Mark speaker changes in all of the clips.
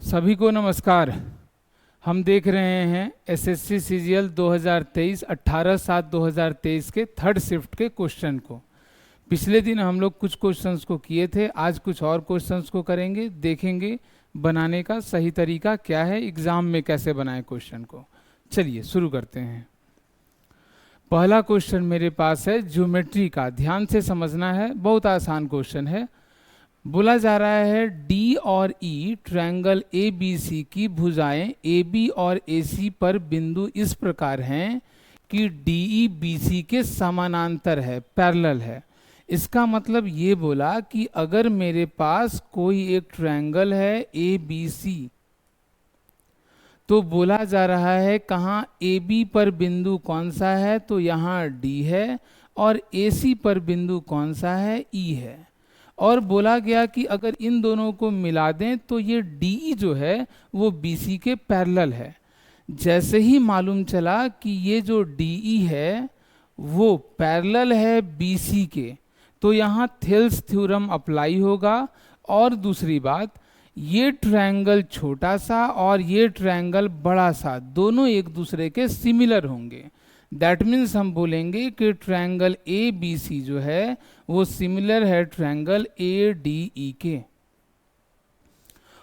Speaker 1: सभी को नमस्कार। हम देख रहे हैं एसएससी सीजीएल 2023 18/7/2023 के थर्ड शिफ्ट के क्वेश्चन को। पिछले दिन हम लोग कुछ क्वेश्चंस को किए थे, आज कुछ और क्वेश्चंस को करेंगे, देखेंगे बनाने का सही तरीका क्या है, एग्जाम में कैसे बनाए क्वेश्चन को। चलिए शुरू करते हैं। पहला क्वेश्चन मेरे पास है ज्योमेट्री का, ध्यान से समझना है, बहुत आसान क्वेश्चन है। बोला जा रहा है डी और ई ट्रायंगल ए बी सी की भुजाएं ए बी और ए सी पर बिंदु इस प्रकार हैं कि डी ई बी सी के समानांतर है, पैरेलल है। इसका मतलब ये बोला कि अगर मेरे पास कोई एक ट्रायंगल है ए बी सी, तो बोला जा रहा है कहाँ ए बी पर बिंदु कौन सा है, तो यहाँ डी है, और ए सी पर बिंदु कौन सा है, ई है। और बोला गया कि अगर इन दोनों को मिला दें तो ये डी जो है वो BC के पैरेलल है। जैसे ही मालूम चला कि ये जो DE है वो पैरेलल है BC के, तो यहाँ थेल्स थ्योरम अप्लाई होगा। और दूसरी बात, ये ट्रायंगल छोटा सा और ये ट्रायंगल बड़ा सा दोनों एक दूसरे के सिमिलर होंगे। दैट मीन्स हम बोलेंगे कि ट्रायंगल ए बी सी जो है वो सिमिलर है ट्रायंगल ए डी ई के।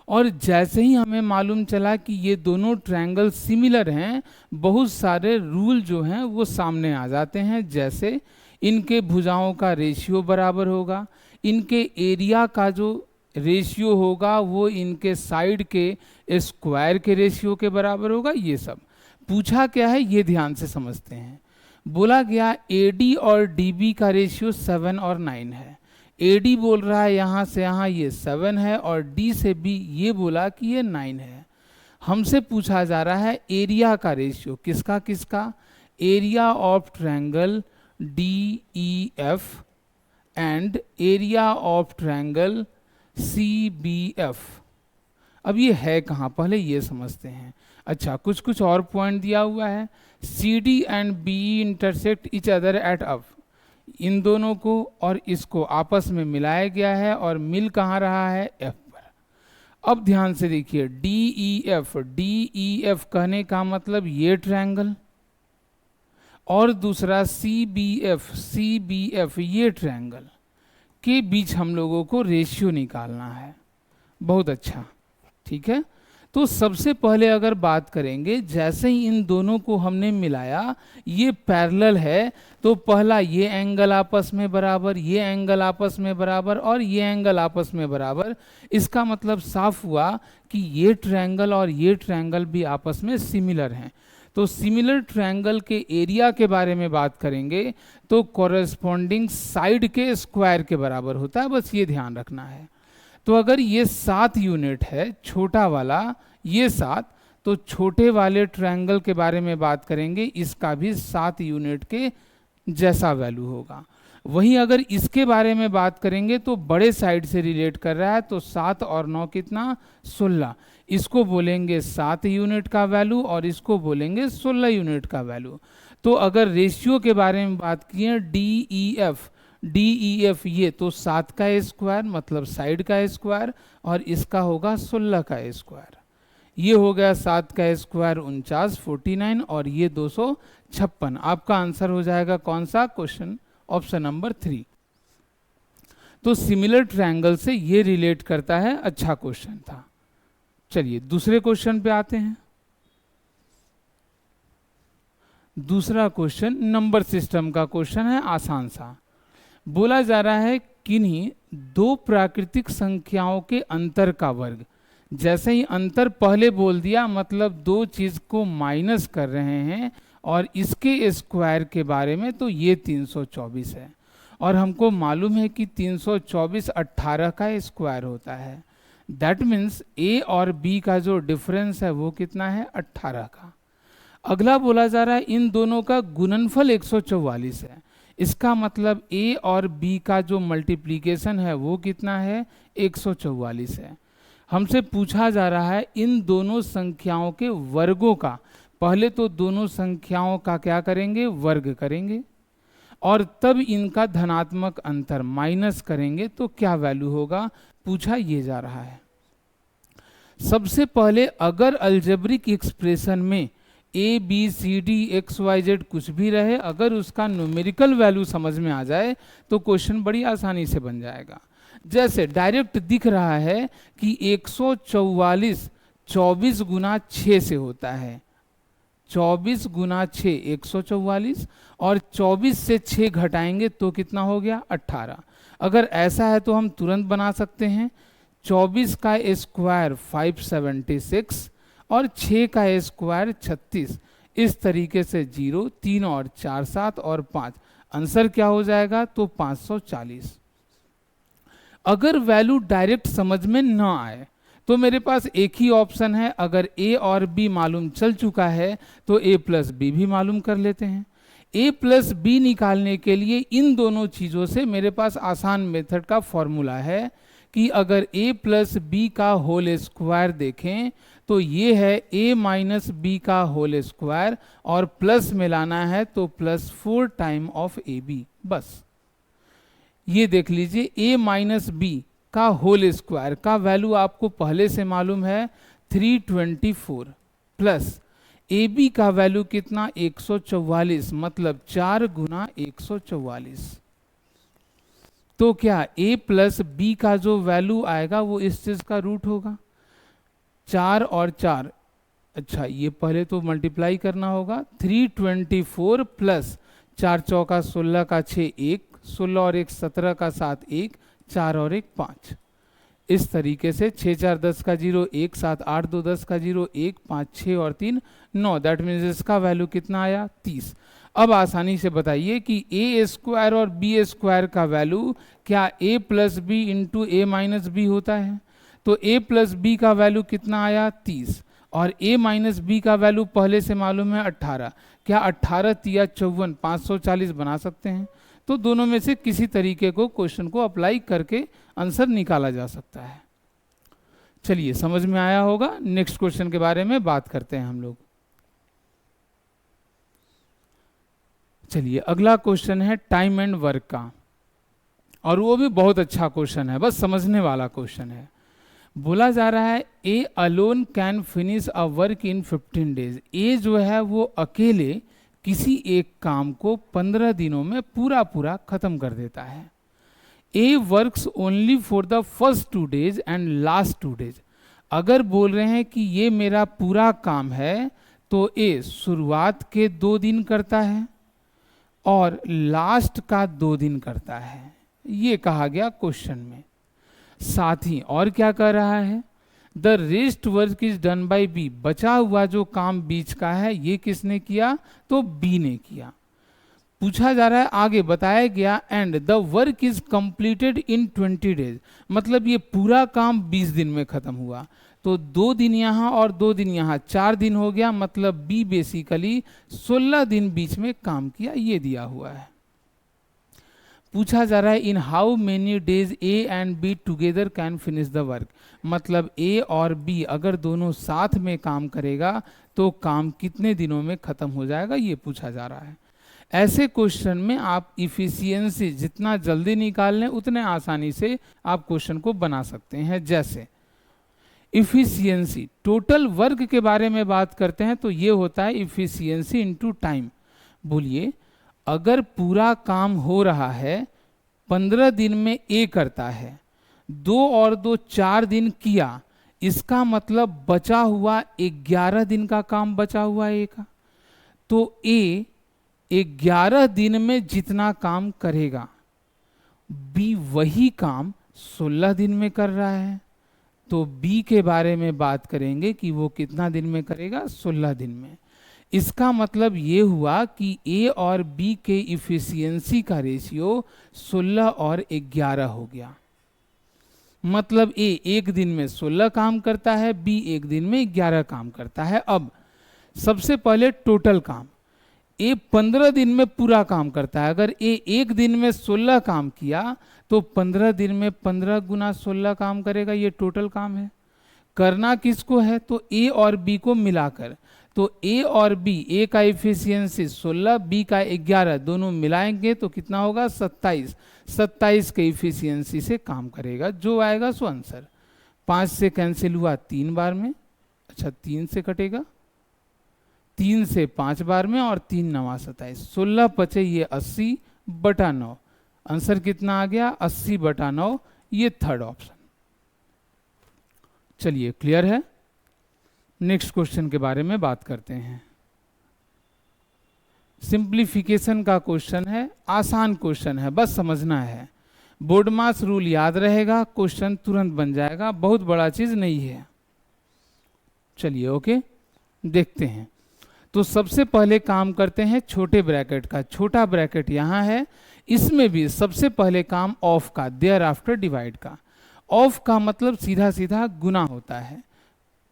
Speaker 1: और जैसे ही हमें मालूम चला कि ये दोनों ट्रायंगल सिमिलर हैं, बहुत सारे रूल जो हैं वो सामने आ जाते हैं। जैसे इनके भुजाओं का रेशियो बराबर होगा, इनके एरिया का जो रेशियो होगा वो इनके साइड के स्क्वायर के रेशियो के बराबर होगा। ये सब पूछा क्या है ये ध्यान से समझते हैं। बोला गया AD और DB का रेशियो 7 और 9 है। AD बोल रहा है यहाँ से यहाँ ये 7 है, और D से B ये बोला कि ये 9 है। हमसे पूछा जा रहा है एरिया का रेशियो, किसका किसका, area of triangle DEF and area of triangle CBF। अब ये है कहाँ, पहले ये समझते हैं। अच्छा, कुछ कुछ और पॉइंट दिया हुआ है। CD and BE intersect each other at अब, इन दोनों को और इसको आपस में मिलाया गया है और मिल कहाँ रहा है, F पर। अब ध्यान से देखिए, DEF कहने का मतलब ये ट्रायंगल, और दूसरा CBF ये ट्रायंगल के बीच हम लोगों को रेशियो निकालना है। बहुत अच्छा, ठीक है। तो सबसे पहले अगर बात करेंगे, जैसे ही इन दोनों को हमने मिलाया, ये पैरेलल है, तो पहला ये एंगल आपस में बराबर, ये एंगल आपस में बराबर, और ये एंगल आपस में बराबर। इसका मतलब साफ हुआ कि ये ट्रायंगल और ये ट्रायंगल भी आपस में सिमिलर हैं। तो सिमिलर ट्रायंगल के एरिया के बारे में बात करेंगे तो कॉरेस्पॉन्डिंग साइड के स्क्वायर के बराबर होता है, बस ये ध्यान रखना है। तो अगर ये 7 यूनिट है, छोटा वाला ये 7, तो छोटे वाले ट्रायंगल के बारे में बात करेंगे, इसका भी 7 यूनिट के जैसा वैल्यू होगा। वहीं अगर इसके बारे में बात करेंगे तो बड़े साइड से रिलेट कर रहा है, तो 7 और 9 कितना, 16। इसको बोलेंगे 7 यूनिट का वैल्यू और इसको बोलेंगे 16 यूनिट का वैल्यू। तो अगर रेशियो के बारे में बात किए DEF ये, तो 7 का स्क्वायर मतलब साइड का स्क्वायर, और इसका होगा 16 का स्क्वायर। ये हो गया 7 का स्क्वायर 49 49, और ये 256। आपका आंसर हो जाएगा कौन सा क्वेश्चन, ऑप्शन नंबर 3। तो सिमिलर ट्रायंगल से ये रिलेट करता है, अच्छा क्वेश्चन था। चलिए दूसरे क्वेश्चन पे आते हैं। दूसरा क्वेश्चन नंबर सिस्टम का क्वेश्चन है, आसान सा। बोला जा रहा है किन्हीं दो प्राकृतिक संख्याओं के अंतर का वर्ग। जैसे ही अंतर पहले बोल दिया, मतलब दो चीज को माइनस कर रहे हैं, और इसके स्क्वायर के बारे में, तो ये 324 है। और हमको मालूम है कि 324 18 का स्क्वायर होता है। दैट मीन्स A और B का जो डिफरेंस है वो कितना है, 18 का। अगला बोला जा रहा है इन दोनों का गुणनफल 144 है। इसका मतलब A और B का जो मल्टीप्लीकेशन है वो कितना है, 144 है। हमसे पूछा जा रहा है इन दोनों संख्याओं के वर्गों का। पहले तो दोनों संख्याओं का क्या करेंगे, वर्ग करेंगे, और तब इनका धनात्मक अंतर माइनस करेंगे, तो क्या वैल्यू होगा, पूछा ये जा रहा है। सबसे पहले अगर अलजेब्रिक एक्सप्रेशन में A B C D X Y Z कुछ भी रहे, अगर उसका न्यूमेरिकल वैल्यू समझ में आ जाए तो क्वेश्चन बड़ी आसानी से बन जाएगा। जैसे डायरेक्ट दिख रहा है कि 144 24 गुना 6 से होता है, 24 गुना 6 144, और 24 से 6 घटाएंगे तो कितना हो गया 18। अगर ऐसा है तो हम तुरंत बना सकते हैं, 24 का स्क्वायर 576 और 6 का स्क्वायर 36। इस तरीके से 0 3 और 4 7 और 5, आंसर क्या हो जाएगा तो 540। अगर वैल्यू डायरेक्ट समझ में न आए तो मेरे पास एक ही ऑप्शन है, अगर ए और बी मालूम चल चुका है तो ए प्लस बी भी मालूम कर लेते हैं। ए प्लस बी निकालने के लिए इन दोनों चीज़ों से मेरे पास आसान मेथड का फॉर्मूला है कि अगर a प्लस बी का होल स्क्वायर देखें तो ये है a माइनस बी का होल स्क्वायर, और प्लस में लाना है तो +4 टाइम ऑफ ए बी। बस ये देख लीजिए, a माइनस बी का होल स्क्वायर का वैल्यू आपको पहले से मालूम है 324, प्लस ए बी का वैल्यू कितना 144, मतलब 4 गुना 144। तो क्या a प्लस बी का जो वैल्यू आएगा वो इस चीज का रूट होगा, 4 और 4, अच्छा ये पहले तो मल्टीप्लाई करना होगा, 324 प्लस 4 चौका 16 का 6 1, 16 और 1 17 का 7 1, 4 और 1 5। इस तरीके से 6 4 10 का 0, 1 7 8 2 10 का 0, 1 5 6 और 3 9, दैट मीन्स इसका वैल्यू कितना आया 30। अब आसानी से बताइए कि ए स्क्वायर और बी स्क्वायर का वैल्यू क्या a plus B into A minus B होता है? तो a प्लस बी का वैल्यू कितना आया 30, और a माइनस बी का वैल्यू पहले से मालूम है 18। क्या 18 तिया 54 540 बना सकते हैं? तो दोनों में से किसी तरीके को क्वेश्चन को अप्लाई करके आंसर निकाला जा सकता है। चलिए समझ में आया होगा, नेक्स्ट क्वेश्चन के बारे में बात करते हैं हम लोग। चलिए अगला क्वेश्चन है टाइम एंड वर्क का, और वो भी बहुत अच्छा क्वेश्चन है, बस समझने वाला क्वेश्चन है। बोला जा रहा है A alone can finish a work in 15 days. A जो है वो अकेले किसी एक काम को 15 दिनों में पूरा खत्म कर देता है। A works only for the first 2 days and last 2 days. अगर बोल रहे हैं कि ये मेरा पूरा काम है तो ए शुरुआत के 2 दिन करता है और लास्ट का 2 दिन करता है, ये कहा गया क्वेश्चन में। साथ ही और क्या कह रहा है, the rest work is done by B. बचा हुआ जो काम बीच का है ये किसने किया, तो बी ने किया। पूछा जा रहा है, आगे बताया गया and the work is completed in 20 days, मतलब ये पूरा काम 20 दिन में खत्म हुआ। तो 2 दिन यहाँ और 2 दिन यहाँ, 4 दिन हो गया, मतलब बी बेसिकली 16 दिन बीच में काम किया, ये दिया हुआ है। पूछा जा रहा है in how many days A and be together can finish the work, मतलब ए और बी अगर दोनों साथ में काम करेगा तो काम कितने दिनों में खत्म हो जाएगा, ये पूछा जा रहा है। ऐसे क्वेश्चन में आप इफिशियंसी जितना जल्दी निकाल लें उतने आसानी से आप क्वेश्चन को बना सकते हैं। जैसे इफिशियंसी, टोटल वर्क के बारे में बात करते हैं तो ये होता है इफिशियंसी इनटू टाइम। बोलिए अगर पूरा काम हो रहा है 15 दिन में ए करता है, 2 और 2 4 दिन किया, इसका मतलब बचा हुआ 11 दिन का काम बचा हुआ है ए का। तो ए 11 दिन में जितना काम करेगा, बी वही काम 16 दिन में कर रहा है। तो बी के बारे में बात करेंगे कि वो कितना दिन में करेगा, 16 दिन में। इसका मतलब ये हुआ कि ए और बी के इफिशियंसी का रेशियो 16 और 11 हो गया। मतलब ए 1 दिन में 16 काम करता है, बी 1 दिन में 11 काम करता है। अब सबसे पहले टोटल काम, ए 15 दिन में पूरा काम करता है। अगर ए 1 दिन में 16 काम किया तो 15 दिन में 15 गुना 16 काम करेगा, ये टोटल काम है। करना किसको है, तो ए और बी को मिलाकर। तो ए और बी, ए का इफिशियंसी 16, बी का 11, दोनों मिलाएंगे तो कितना होगा 27। 27 के इफिशियंसी से काम करेगा, जो आएगा सो आंसर। 5 से कैंसिल हुआ 3 बार में, अच्छा 3 से कटेगा, 3 से 5 बार में, और 3 9 27, 16 पचे ये 80 बटा 9, आंसर कितना आ गया 80 बटा 9, ये थर्ड ऑप्शन। चलिए क्लियर है। नेक्स्ट क्वेश्चन के बारे में बात करते हैं। सिंप्लीफिकेशन का क्वेश्चन है, आसान क्वेश्चन है, बस समझना है। बोर्ड मास रूल याद रहेगा, क्वेश्चन तुरंत बन जाएगा, बहुत बड़ा चीज नहीं है। चलिए ओके देखते हैं। तो सबसे पहले काम करते हैं छोटे ब्रैकेट का। छोटा ब्रैकेट यहाँ है, इसमें भी सबसे पहले काम ऑफ का, देयर आफ्टर डिवाइड का। ऑफ का मतलब सीधा सीधा गुना होता है।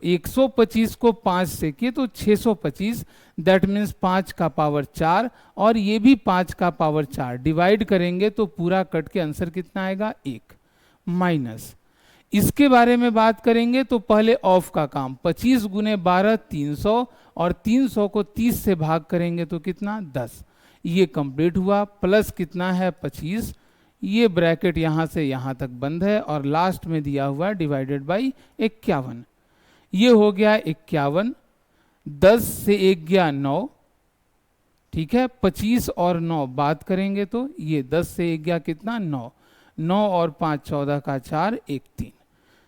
Speaker 1: 125 को 5 से किए तो 625, दैट मीन्स 5 का पावर 4, और ये भी 5 का पावर 4। डिवाइड करेंगे तो पूरा कट के आंसर कितना आएगा 1, माइनस। इसके बारे में बात करेंगे तो पहले ऑफ का काम, 25 गुने 12 300, और 300 को 30 से भाग करेंगे तो कितना 10, ये कंप्लीट हुआ। प्लस कितना है 25, ये ब्रैकेट यहाँ से यहाँ तक बंद है, और लास्ट में दिया हुआ डिवाइडेड बाई 51, ये हो गया 51। 10 से 1 गया 9, ठीक है। 25 और 9 बात करेंगे तो ये 10 से 1 गया कितना 9, 9 और 5 14 का 4 1 3,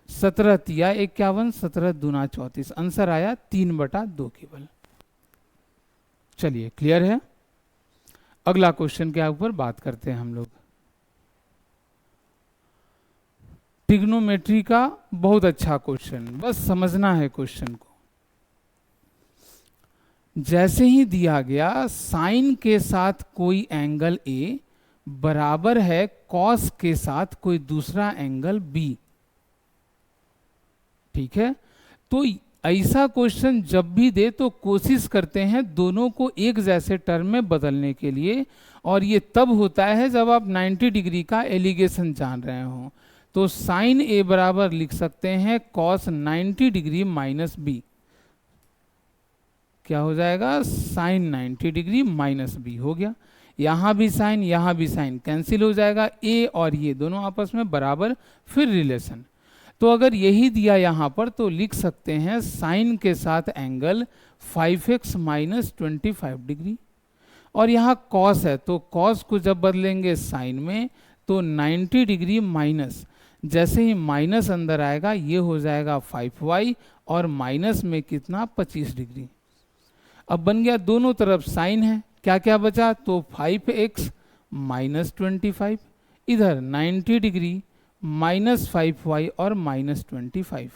Speaker 1: 17 तिया 51, 17 दूना 34, आंसर आया 3 बटा 2 केवल। चलिए क्लियर है। अगला क्वेश्चन के ऊपर बात करते हैं हम लोग। ट्रिग्नोमेट्री का बहुत अच्छा क्वेश्चन, बस समझना है क्वेश्चन को। जैसे ही दिया गया साइन के साथ कोई एंगल ए बराबर है कॉस के साथ कोई दूसरा एंगल बी, ठीक है। तो ऐसा क्वेश्चन जब भी दे तो कोशिश करते हैं दोनों को एक जैसे टर्म में बदलने के लिए, और ये तब होता है जब आप 90 डिग्री का एलिगेशन जान रहे हो। तो साइन ए बराबर लिख सकते हैं कॉस 90 डिग्री माइनस बी, क्या हो जाएगा साइन 90 डिग्री माइनस बी हो गया। यहाँ भी साइन कैंसिल हो जाएगा, ए और ये दोनों आपस में बराबर, फिर रिलेशन। तो अगर यही दिया यहाँ पर तो लिख सकते हैं साइन के साथ एंगल 5x माइनस 25 डिग्री, और यहाँ कॉस है तो कॉस को जब बदलेंगे साइन में तो 90 डिग्री माइनस, जैसे ही माइनस अंदर आएगा ये हो जाएगा 5y, और माइनस में कितना 25 डिग्री। अब बन गया दोनों तरफ साइन है, क्या क्या बचा तो 5x माइनस 25, इधर 90 डिग्री माइनस 5y और माइनस 25।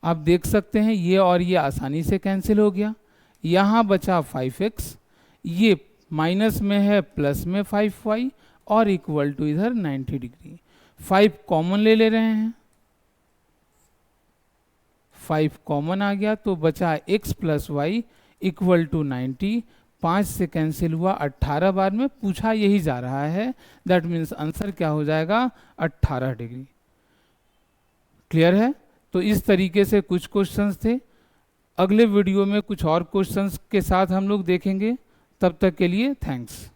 Speaker 1: आप देख सकते हैं ये और ये आसानी से कैंसिल हो गया। यहाँ बचा 5x, ये माइनस में है प्लस में 5y, और इक्वल टू इधर 90 डिग्री। 5 कॉमन ले रहे हैं, 5 कॉमन आ गया तो बचा x plus Y equal to 90। 5 से कैंसिल हुआ 18 बार में, पूछा यही जा रहा है, दैट मीन्स आंसर क्या हो जाएगा 18 डिग्री। क्लियर है। तो इस तरीके से कुछ क्वेश्चंस थे। अगले वीडियो में कुछ और क्वेश्चंस के साथ हम लोग देखेंगे। तब तक के लिए थैंक्स।